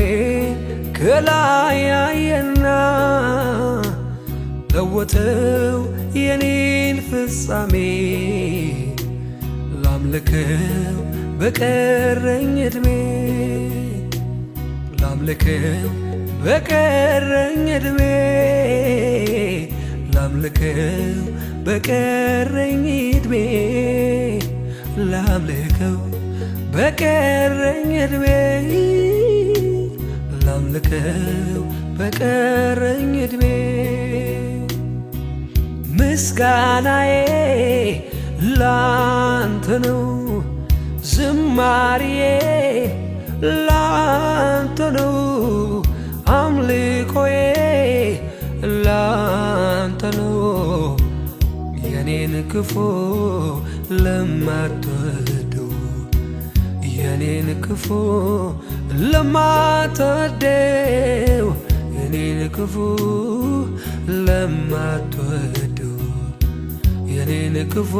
ከላይ አየና ለወጠው የኔን ፍጻሜ ላምልክህ በቀረኝ ዕድሜ። ላምልክህ በቀረኝ ዕድሜ ላምልክህ በቀረኝ ዕድሜ ላምልክህ በቀረኝ ዕድሜ ላምልክህ በቀረኝ ዕድሜ። ምስጋናዬ ላንተ ነው፣ ዝማሬዬ ላንተ ነው፣ አምልኮዬ ላንተ ነው። የኔን ክፉ ለማትወደው የኔን ክፉ ለማትወደው የኔን ክፉ ለማትወደው የኔን ክፉ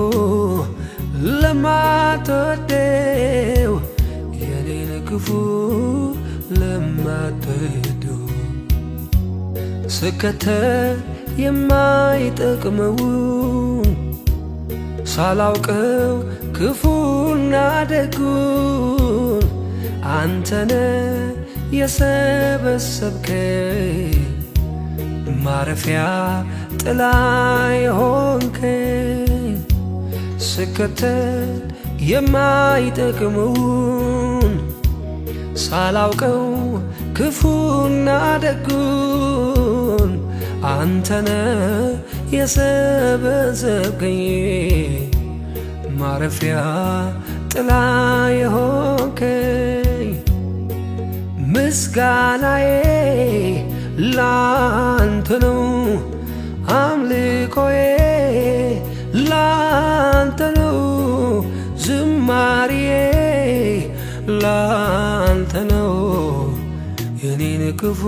ለማትወደው የኔን ክፉ ለማትወደው ስከተል የማይጠቅመውን ሳላውቀው ክፉና ደጉን አንተነ የሰበሰብከኝ ማረፊያ ጥላ የሆንከኝ ስከተል የማይጠቅመውን ሳላውቀው ክፉና ደጉን አንተነ የሰበሰብከኝ ማረፊያ ጥላ የሆንከኝ። ምስጋናዬ ላንተ ነው፣ አምልኮዬ ላንተ ነው፣ ዝማሬዬ ላንተ ነው። የኔን ክፉ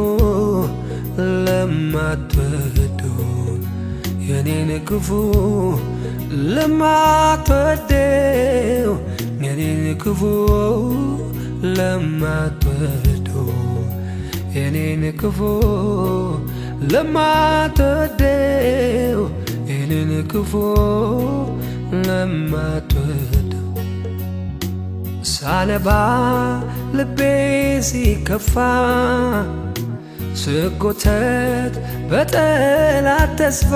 ለማትወደው የኔን ክፉ ለማትወደው የኔን ክፉ ለማትወደው የኔን ክፉ ለማትወደው የኔን ክፉ ለማትወደው ሳነባ ልቤ ሲከፋ ስጎተት በጠላት ተስፋ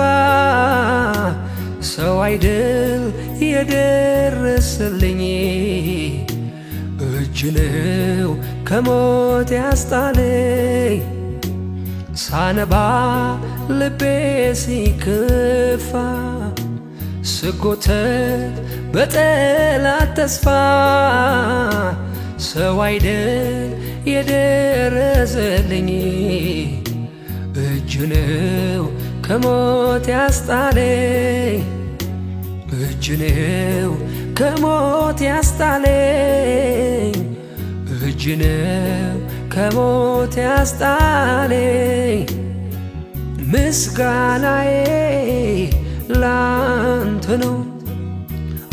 ሰው አይደል የደረሰልኝ እጅ ነው ከሞት ያስጣለኝ። ሳነባ ልቤ ሲከፋ ስጎተት በጠላት ተስፋ ሰው አይደል የደረሰልኝ እጅ ነው ከሞት ያስጣለኝ እጅ ነው ከሞት ያስጣለኝ እጅ ነው ከሞት ያስጣለኝ። ምስጋናዬ ላንተ ነው፣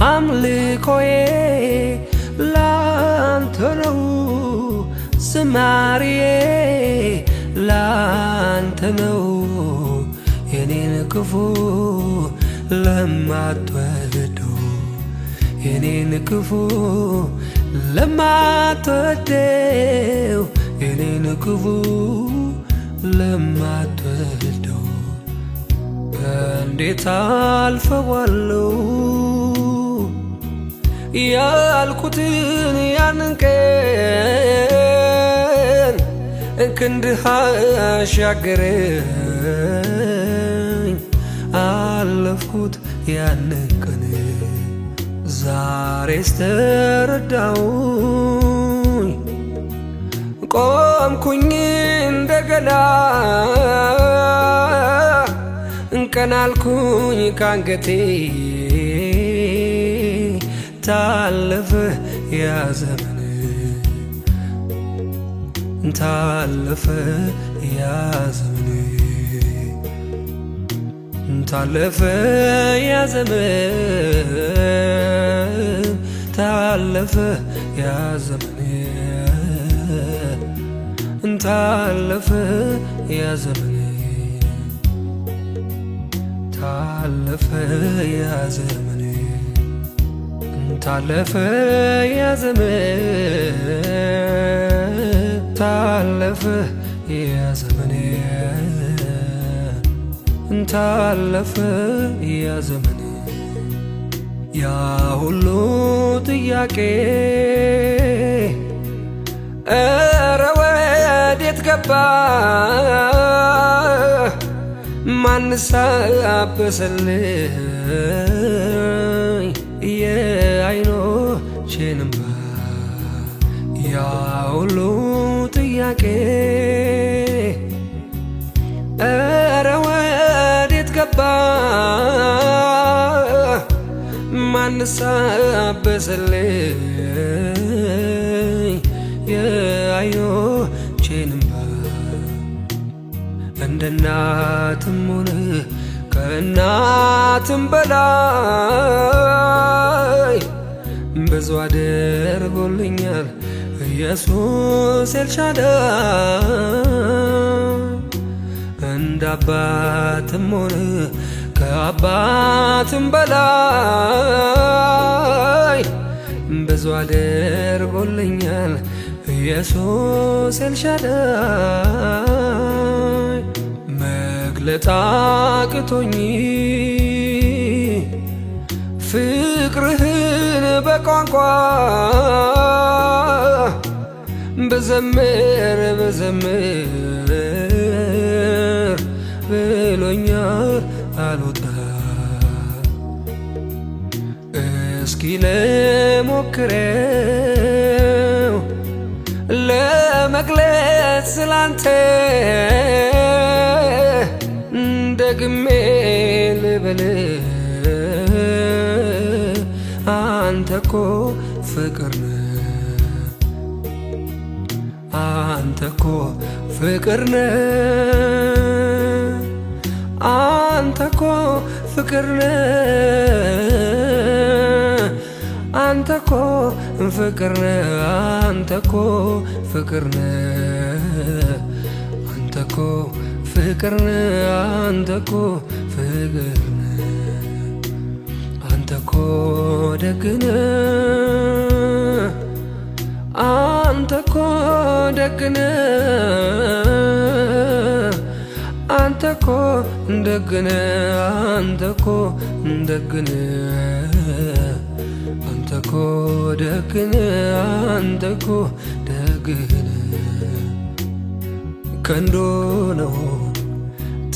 አምልኮዬ ላንተ ነው፣ ዝማሬዬ ላንተ ነው። የኔን ክፉ ለማትወደው የኔን ክፉ ለማትወደው የኔን ክፉ ለማትወደው እንዴት አልፈዋለሁ ያልኩትን ያንን ቀን ክንድህ አሻገረኝ አለፍኩት ያንን ቀን ዛሬስ ተረዳሁኝ ቆምኩኝ እንደገና ቀና አልኩኝ ካንገቴ ታለፈ ያ ዘመን ታለፈ ያ ዘመን ታለፈ ያ ዘመን ታለፈ ያ ዘመን ታለፈ ያ ዘመን ታለፈ ያ ዘመን ታለፈ ያ ዘመን ታለፈ ያ ዘመን ታለፈ ያ ዘመን ያ ሁሉ ጥያቄ ኧረ ወዴት ገባ ማንስ አበሰልኝ የዓይኖቼን እንባ ያ ሁሉ ጥያቄ ኧረ ወዴት ገባ ማንስ አበሰልኝ የዓይኖቼን እንባ እንደ እናትም ሆነ ከእናትም በላይ ብዙ አድርጎልኛል ኢየሱስ ኤልሻዳይ እንደ አባትም ሆነ ከአባትም በላይ ብዙ አድርጎልኛል ኢየሱስ ኤልሻዳይ መግለጥ አቅቶኝ ፍቅርህን በቋንቋ ብዘምር ብሎኛል አልወጣ እስኪ ልሞክረው ለመግለጽ ስላንተ ደግሜ ልበል አንተኮ ፍቅር ነህ አንተኮ ፍቅር ነህ አንተኮ ፍቅር ነህ አንተኮ ፍቅር ነህ አንተኮ ፍቅር ነህ አንተኮ ፍቅር ነህ አንተኮ ፍቅር ነህ አንተኮ ደግ ነህ አንተኮ ደግ ነህ አንተኮ ደግ ነህ አንተኮ ደግ ነህ አንተኮ ደግ ነህ አንተኮ ደግ ነህ ክንዱ ነው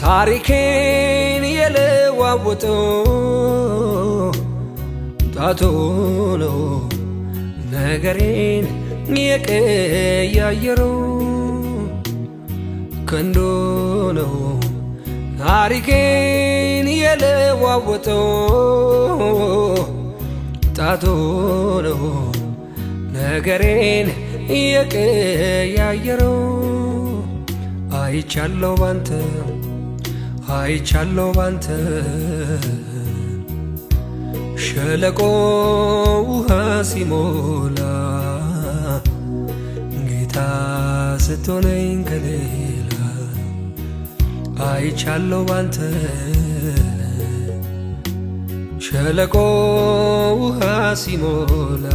ታሪኬን የለዋወጠው ጣቱ ነው ነገሬን የቀያየረው ክንዱ ነው ታሪኬን የለዋወጠው ጣቱ ነው ነገሬን የቀያየረው አይቻለው ባንተ አይቻለው ባንተ ሸለቆ ውሃ ሲሞላ ጌታ ስትሆነኝ ከሌላ አይቻለው ባንተ ሸለቆ ውሃ ሲሞላ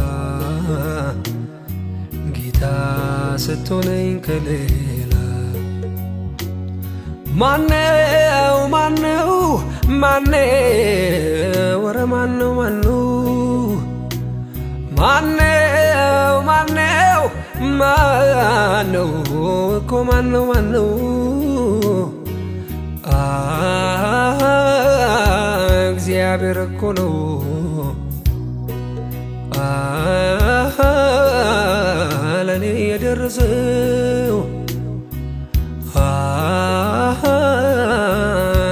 ጌታ ስትሆነኝ ከሌላ ማነው ማነው ማነው ወረ ማነው ማነው ማነው ማነው ማነው እኮ ማነው ማነው እግዚአብሔር እኮ ነው ለኔ የደረሰው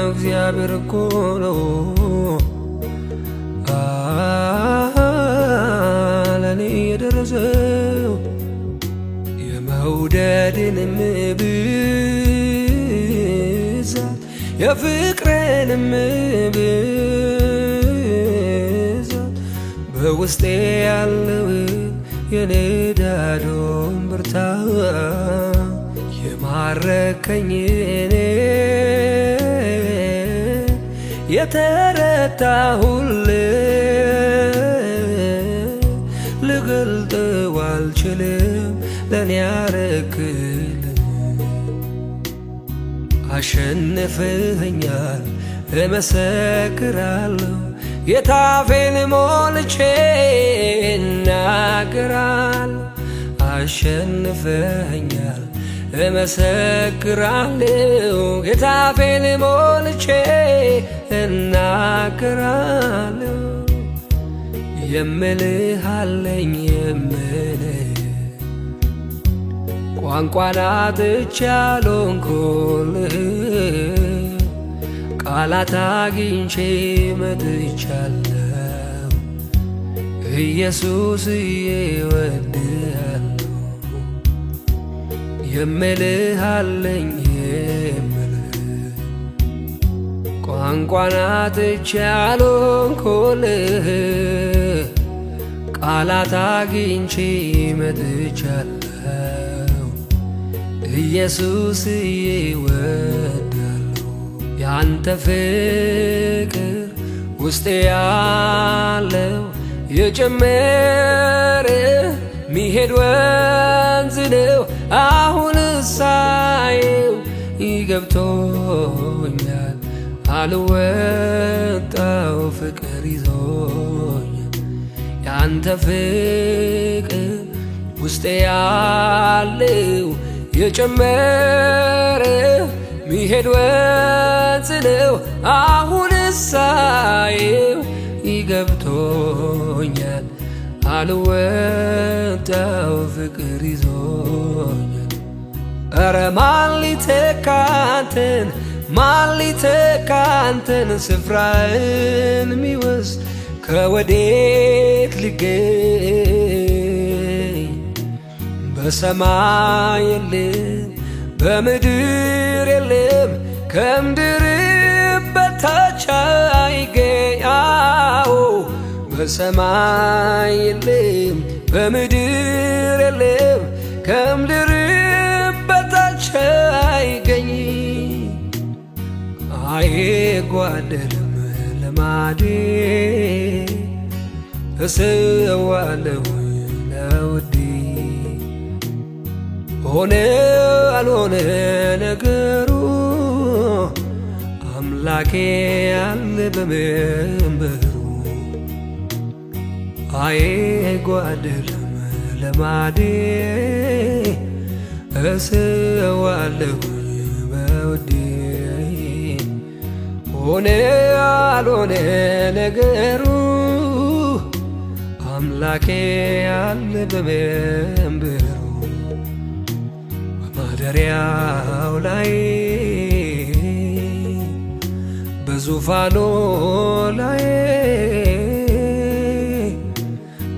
እግዚአብሔር እኮ ነው ለኔ የደረሰው የመውደድንም ብዛት የፍቅርንም ብዛት በውስጤ ያለው የንዳዱን ብርታት የማረከኝ እኔ የተረታሁልህ ልገልጠው አልችልም ለኔ ያረክልኝ አሸንፈኸኛል እመሰክራለሁ የታፌን ሞልቼ እናገራለሁ አሸንፈኸኛል እመሰክራለሁ የታፌን ሞልቼ እናገራለሁ የምልህ አለኝ የምልህ ቋንቋን አጥቼ አልሆንኩልህ ቃላት አግኝቼ መጥቻለሁ ኢየሱስዬ እወድሃለሁ የምልህ አለኝ የምልህ ቋንቋን አጥቼ አልሆንኩልህ ቃላት አግኝቼ መጥቻለሁ ኢየሱስዬ እወድሃለሁ ያንተ ፍቅር ውስጤ ያለው የጨመረ ሚሄድ ወንዝ ነው አሁን ሳየው ይገብቶኛል አልወጣው ፍቅር ይዞኛል ያንተ ፍቅር ውስጤ ያለው የጨመረ ሚሄድ ወንዝ ነው አሁን ሳየው ይገብቶኛል አልወጣው ፍቅር ይዞኛል ኧረ ማን ሊተካንተን ማን ሊተካንተን ስፍራን ሚወስድ ከወዴት ሊገኝ በሰማይ የለም በምድር የለም ከምድር በታች አይገኝ በሰማይ የለም በምድር የለም ከምድር በታች አይገኝ አይጓደልም ልማዴ እሰዋለሁ ለውዴ ሆነ አልሆነ ነገሩ አምላኬ ያለ በመንበሩ አይጓደልም ልማዴ እሰዋለሁ በውዴ ሆነ አልሆነ ነገሩ አምላኬ ያለ በመንበሩ በማደሪያው ላይ በዙፋኑ ላይ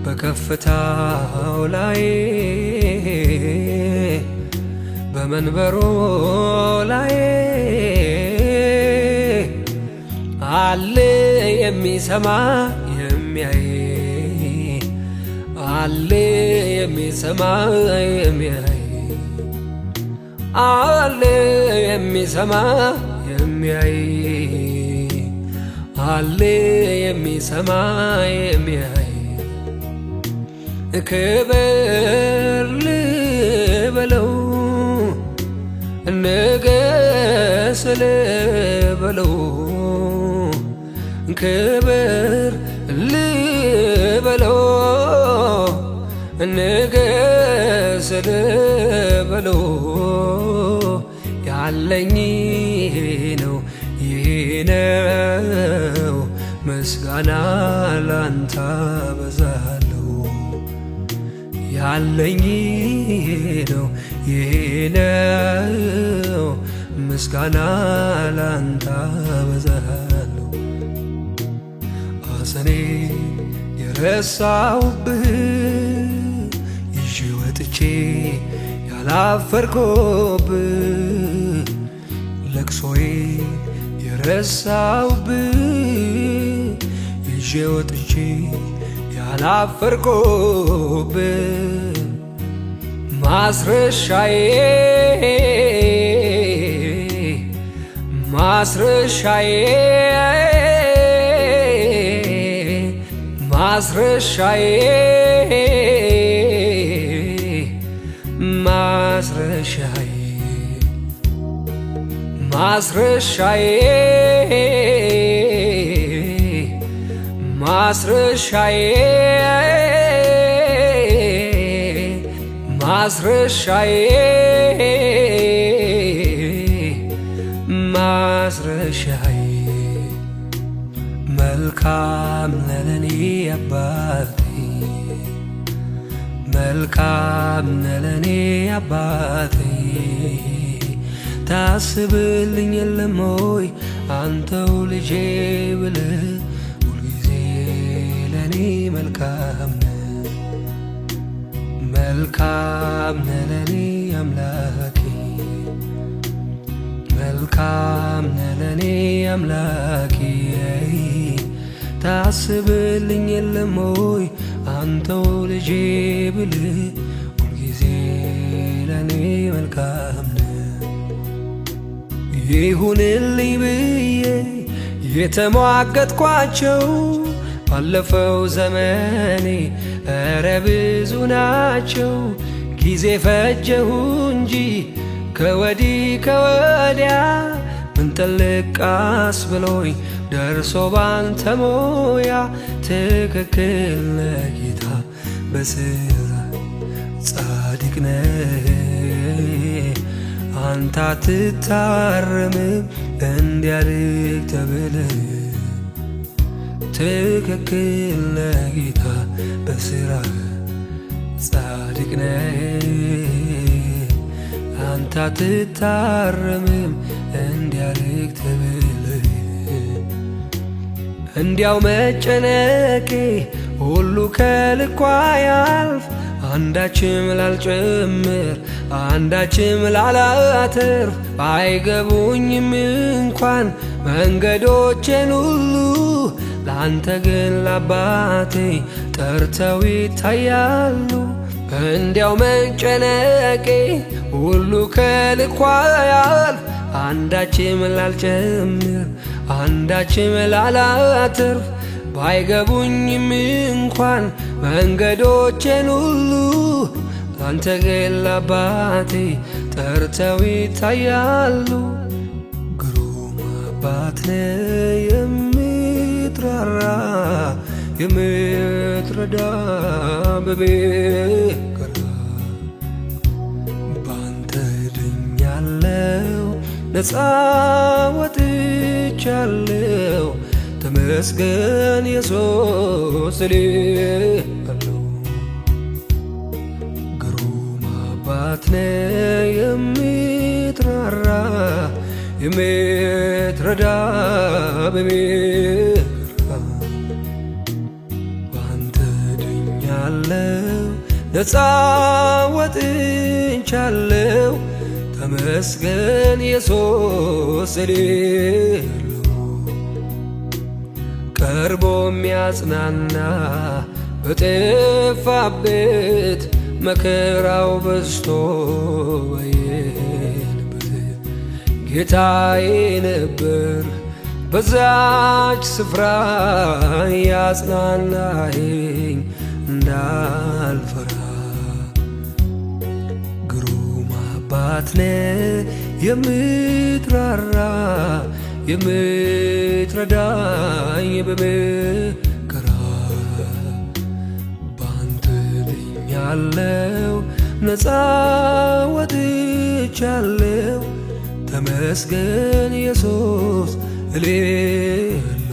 በከፍታው ላይ በመንበሩ ላይ አለ የሚሰማ የሚያይ አለ የሚሰማ የሚያይ አለ የሚሰማ የሚያይ አለ የሚሰማ የሚያይ ክብር ልበለው ንገስ ልበለው ክብር ልበለው ንገስ ልበለው ያለኝ ነው ይሄ ነው ምስጋና ላንተ አበዛለሁ ያለኝ ነው ይሄ ነው ምስጋና ላንተ አበዛለሁ ሐዘኔ የረሳሁብህ ይዤ ወጥቼ ያላፈርኩብህ ለቅሶዬ የረሳሁብህ ይዤ ወጥቼ ያላፈርኩብህ ማስረሻዬ ማስረሻዬ ማስረሻዬ ማስረሻዬ ማስረሻዬ ማስረሻዬ ማስረሻዬ ማስረሻዬ መልካም ለኔ አባቴ መልካም ለኔ አባቴ ታስብልኝ የለም ሆይ አንተው ልጄ ብለህ ሁልጊዜ ለኔ መልካም ነህ መልካም ለኔ አምላኬ መልካም ለኔ አምላኬ ታስብልኝ የለም ሆይ አንተው ልጄ ብለህ ሁልጊዜ ለኔ መልካም ነህ ይሁንልኝ ብዬ የተሟገትኳቸው ባለፈው ዘመኔ እረ ብዙ ናቸው ጊዜ ፈጀሁ እንጂ ከወዲህ ከወዲያ ምን ጥልቃስ ብሎኝ ደርሶ ባንተ ሞያ ትክክል ነህ ጌታ በስራ ጻድቅ ነህ አንተ አትታረምም እንዲያድግ ተብለህ ትክክል ነህ ጌታ በስራ ጻድቅ ነህ አንተ አትታረምም እንዲያድግ ተብለህ እንዲያው መጨነቄ ሁሉ ከልኳ ያልፍ አንዳችም ላልጨምር አንዳችም ላላተርፍ አይገቡኝም እንኳን መንገዶቼን ሁሉ ላንተ ግን ለአባቴ ጠርተው ይታያሉ እንዲያው መጨነቄ ሁሉ ከልኳ ያልፍ አንዳችም ላልጨምር አንዳችም ላላተርፍ ባይገቡኝም እንኳን መንገዶቼን ሁሉ አንተ ግን ለአባቴ ጠርተው ይታያሉ ግሩም አባት ነህ የምትራራ የምትረዳ በመከራ ባንተ ድኛለሁ ነፃ ወጥቻለሁ ተመስገን ኢየሱስ እልሃለሁ ግሩም አባት ነህ የምትራራ የምትረዳ በመከራ ባንተ ድኛለሁ ነፃ ወጥቻለሁ ተመስገን ኢየሱስ እልሃለሁ ቀርቦ የሚያጽናና በጠፋበት መከራው በዝቶ ባየንበት ጌታዬ ነበር በዛች ስፍራ ያጽናናኸኝ እንዳልፈራ ግሩም አባት ነህ የምትራራ የምትረዳኝ በመከራ ባንተ ድኛለሁ ነፃ ወጥቻለሁ ተመስገን ኢየሱስ እልል